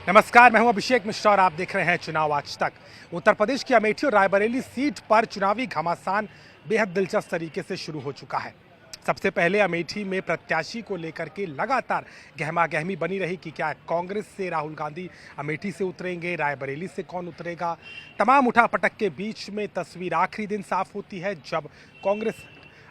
नमस्कार, मैं हूं अभिषेक मिश्रा और आप देख रहे हैं चुनाव आज तक। उत्तर प्रदेश की अमेठी और रायबरेली सीट पर चुनावी घमासान बेहद दिलचस्प तरीके से शुरू हो चुका है। सबसे पहले अमेठी में प्रत्याशी को लेकर के लगातार गहमागहमी बनी रही कि क्या कांग्रेस से राहुल गांधी अमेठी से उतरेंगे, रायबरेली से कौन उतरेगा। तमाम उठापटक के बीच में तस्वीर आखिरी दिन साफ होती है जब कांग्रेस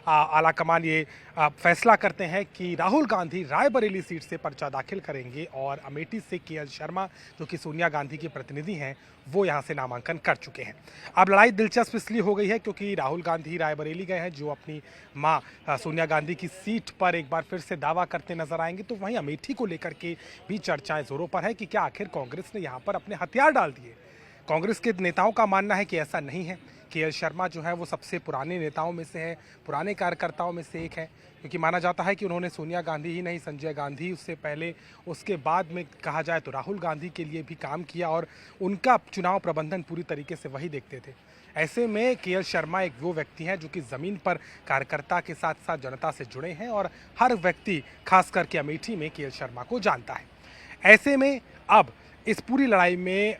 आलाकमान ये फैसला करते हैं कि राहुल गांधी रायबरेली सीट से पर्चा दाखिल करेंगे और अमेठी से केएल शर्मा जो कि सोनिया गांधी के प्रतिनिधि हैं वो यहां से नामांकन कर चुके हैं। अब लड़ाई दिलचस्प इसलिए हो गई है क्योंकि राहुल गांधी रायबरेली गए हैं जो अपनी मां सोनिया गांधी की सीट पर एक बार फिर से दावा करते नजर आएंगे, तो वहीं अमेठी को लेकर के भी चर्चाएं जोरों पर है कि क्या आखिर कांग्रेस ने यहां पर अपने हथियार डाल दिए। कांग्रेस के नेताओं का मानना है कि ऐसा नहीं है। केएल शर्मा जो है वो सबसे पुराने नेताओं में से है, पुराने कार्यकर्ताओं में से एक है, क्योंकि माना जाता है कि उन्होंने सोनिया गांधी ही नहीं, संजय गांधी उससे पहले, उसके बाद में कहा जाए तो राहुल गांधी के लिए भी काम किया और उनका चुनाव प्रबंधन पूरी तरीके से वही देखते थे। ऐसे में केएल शर्मा एक वो व्यक्ति हैं जो कि ज़मीन पर कार्यकर्ता के साथ साथ जनता से जुड़े हैं और हर व्यक्ति खास करके अमेठी में केएल शर्मा को जानता है। ऐसे में अब इस पूरी लड़ाई में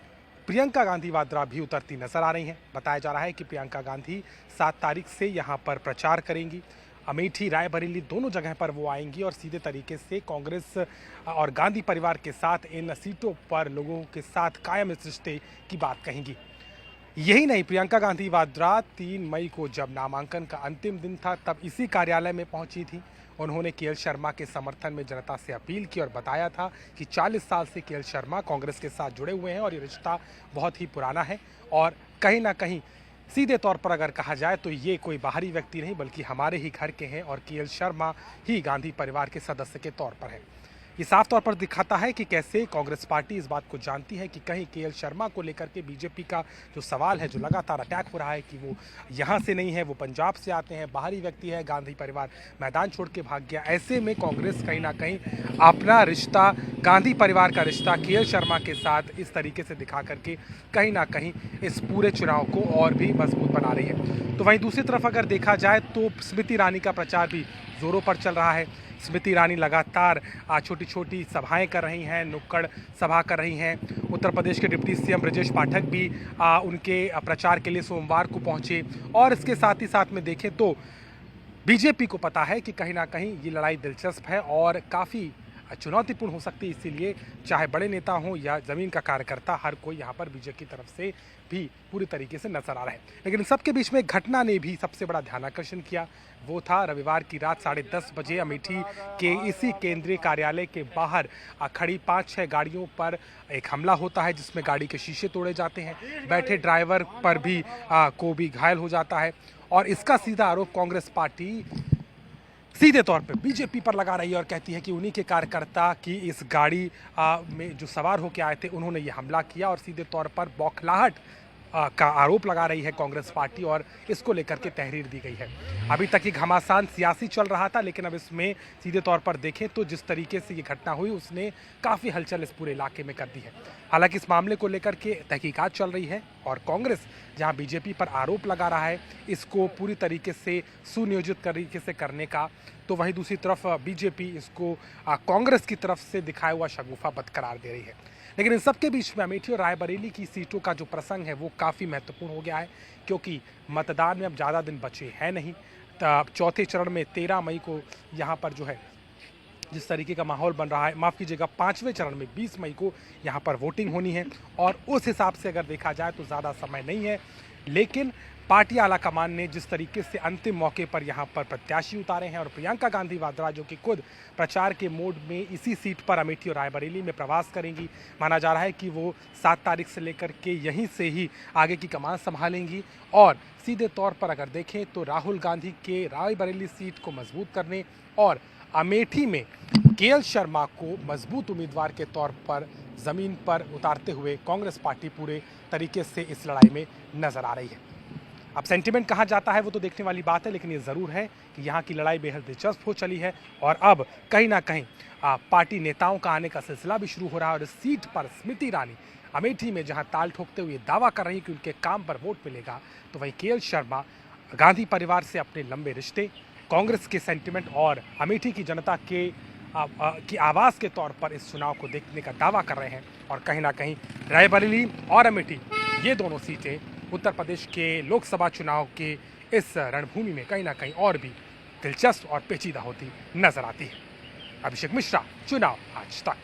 प्रियंका गांधी वाड्रा भी उतरती नजर आ रही हैं। बताया जा रहा है कि प्रियंका गांधी 7 तारीख से यहां पर प्रचार करेंगी। अमेठी रायबरेली दोनों जगह पर वो आएंगी और सीधे तरीके से कांग्रेस और गांधी परिवार के साथ इन सीटों पर लोगों के साथ कायम इस रिश्ते की बात कहेंगी। यही नहीं, प्रियंका गांधी वाड्रा 3 मई को जब नामांकन का अंतिम दिन था तब इसी कार्यालय में पहुंची थी। उन्होंने केएल शर्मा के समर्थन में जनता से अपील की और बताया था कि 40 साल से केएल शर्मा कांग्रेस के साथ जुड़े हुए हैं और ये रिश्ता बहुत ही पुराना है और कहीं ना कहीं सीधे तौर पर अगर कहा जाए तो ये कोई बाहरी व्यक्ति नहीं बल्कि हमारे ही घर के हैं और केएल शर्मा ही गांधी परिवार के सदस्य के तौर पर है। ये साफ तौर पर दिखाता है कि कैसे कांग्रेस पार्टी इस बात को जानती है कि कहीं केएल शर्मा को लेकर के बीजेपी का जो सवाल है, जो लगातार अटैक हो रहा है कि वो यहाँ से नहीं है, वो पंजाब से आते हैं, बाहरी व्यक्ति है, गांधी परिवार मैदान छोड़ के भाग गया। ऐसे में कांग्रेस कहीं ना कहीं अपना रिश्ता, गांधी परिवार का रिश्ता केएल शर्मा के साथ इस तरीके से दिखा करके कहीं ना कहीं इस पूरे चुनाव को और भी मजबूत बना रही है। तो वहीं दूसरी तरफ अगर देखा जाए तो स्मृति ईरानी का प्रचार भी जोरों पर चल रहा है। स्मृति ईरानी लगातार छोटी छोटी सभाएं कर रही हैं, नुक्कड़ सभा कर रही हैं। उत्तर प्रदेश के डिप्टी सीएम ब्रजेश पाठक भी उनके प्रचार के लिए सोमवार को पहुंचे और इसके साथ ही साथ में देखें तो बीजेपी को पता है कि कहीं ना कहीं ये लड़ाई दिलचस्प है और काफ़ी चुनौतीपूर्ण हो सकती है, इसीलिए चाहे बड़े नेता हों या ज़मीन का कार्यकर्ता, हर कोई यहाँ पर बीजेपी की तरफ से भी पूरी तरीके से नजर आ रहा है। लेकिन सबके बीच में घटना ने भी सबसे बड़ा ध्यान आकर्षण किया। वो था रविवार की रात 10:30 बजे अमेठी के इसी केंद्रीय कार्यालय के बाहर खड़ी 5-6 गाड़ियों पर एक हमला होता है जिसमें गाड़ी के शीशे तोड़े जाते हैं, बैठे ड्राइवर पर भी को भी घायल हो जाता है और इसका सीधा आरोप कांग्रेस पार्टी सीधे तौर पे बीजेपी पर लगा रही है और कहती है कि उन्हीं के कार्यकर्ता की इस गाड़ी में जो सवार होकर आए थे उन्होंने ये हमला किया और सीधे तौर पर बौखलाहट का आरोप लगा रही है कांग्रेस पार्टी और इसको लेकर के तहरीर दी गई है। अभी तक ये घमासान सियासी चल रहा था लेकिन अब इसमें सीधे तौर पर देखें तो जिस तरीके से ये घटना हुई उसने काफ़ी हलचल इस पूरे इलाके में कर दी है। हालांकि इस मामले को लेकर के तहकीकात चल रही है और कांग्रेस जहां बीजेपी पर आरोप लगा रहा है इसको पूरी तरीके से सुनियोजित तरीके से करने का, तो वहीं दूसरी तरफ बीजेपी इसको कांग्रेस की तरफ से दिखाया हुआ शगुफा बरकरार दे रही है। लेकिन इन सबके बीच में अमेठी और रायबरेली की सीटों का जो प्रसंग है वो काफ़ी महत्वपूर्ण हो गया है क्योंकि मतदान में अब ज़्यादा दिन बचे हैं नहीं। चौथे चरण में 13 मई को यहाँ पर जो है जिस तरीके का माहौल बन रहा है, माफ़ कीजिएगा 5वें चरण में 20 मई को यहाँ पर वोटिंग होनी है और उस हिसाब से अगर देखा जाए तो ज़्यादा समय नहीं है। लेकिन पार्टी आलाकमान ने जिस तरीके से अंतिम मौके पर यहाँ पर प्रत्याशी उतारे हैं और प्रियंका गांधी वाड्रा जो कि खुद प्रचार के मोड में इसी सीट पर अमेठी और रायबरेली में प्रवास करेंगी, माना जा रहा है कि वो 7 तारीख से लेकर के यहीं से ही आगे की कमान संभालेंगी और सीधे तौर पर अगर देखें तो राहुल गांधी के रायबरेली सीट को मजबूत करने और अमेठी में केएल शर्मा को मजबूत उम्मीदवार के तौर पर ज़मीन पर उतारते हुए कांग्रेस पार्टी पूरे तरीके से इस लड़ाई में नजर आ रही है। अब सेंटिमेंट कहाँ जाता है वो तो देखने वाली बात है, लेकिन ये ज़रूर है कि यहाँ की लड़ाई बेहद दिलचस्प हो चली है और अब कहीं ना कहीं पार्टी नेताओं का आने का सिलसिला भी शुरू हो रहा है और इस सीट पर स्मृति ईरानी अमेठी में जहाँ ताल ठोकते हुए दावा कर रही है कि उनके काम पर वोट मिलेगा, तो वहीं केएल शर्मा गांधी परिवार से अपने लंबे रिश्ते, कांग्रेस के सेंटिमेंट और अमेठी की जनता के की आवाज़ के तौर पर इस चुनाव को देखने का दावा कर रहे हैं। और कहीं ना कहीं रायबरेली और अमेठी ये दोनों सीटें उत्तर प्रदेश के लोकसभा चुनाव के इस रणभूमि में कहीं ना कहीं और भी दिलचस्प और पेचीदा होती नजर आती है। अभिषेक मिश्रा, चुनाव आज तक।